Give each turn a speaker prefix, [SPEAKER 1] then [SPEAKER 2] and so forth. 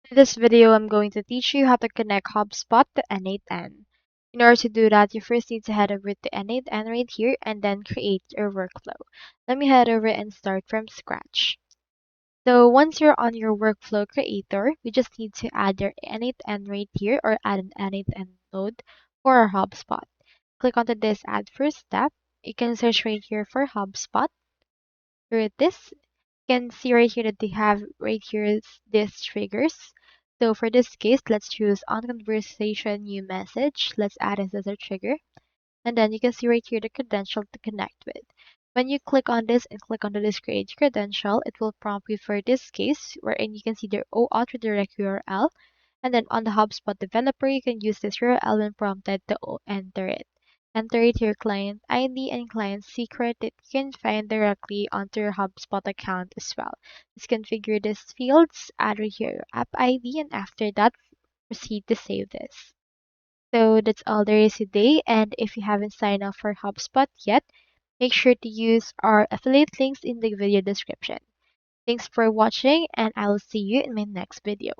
[SPEAKER 1] In this video, I'm going to teach you how to connect HubSpot to n8n. In order to do that, you first need to head over to n8n right here and then create your workflow. Let me head over and start from scratch. So once you're on your workflow creator, we just need to add your n8n right here or add an n8n node for our HubSpot. Click onto this add first step. You can search right here for HubSpot. Here it is. Can see right here that they have right here is this triggers. So for this case, let's choose on conversation new message. Let's add it as a trigger. And then you can see right here the credential to connect with. When you click on this and click on this create credential, it will prompt you for this case wherein you can see the auth redirect URL. And then on the HubSpot developer, you can use this URL when prompted to enter it. Enter it your client ID and client secret that you can find directly onto your HubSpot account as well. Just configure these fields, add right here your app ID, and after that, proceed to save this. So that's all there is today. And if you haven't signed up for HubSpot yet, make sure to use our affiliate links in the video description. Thanks for watching, and I will see you in my next video.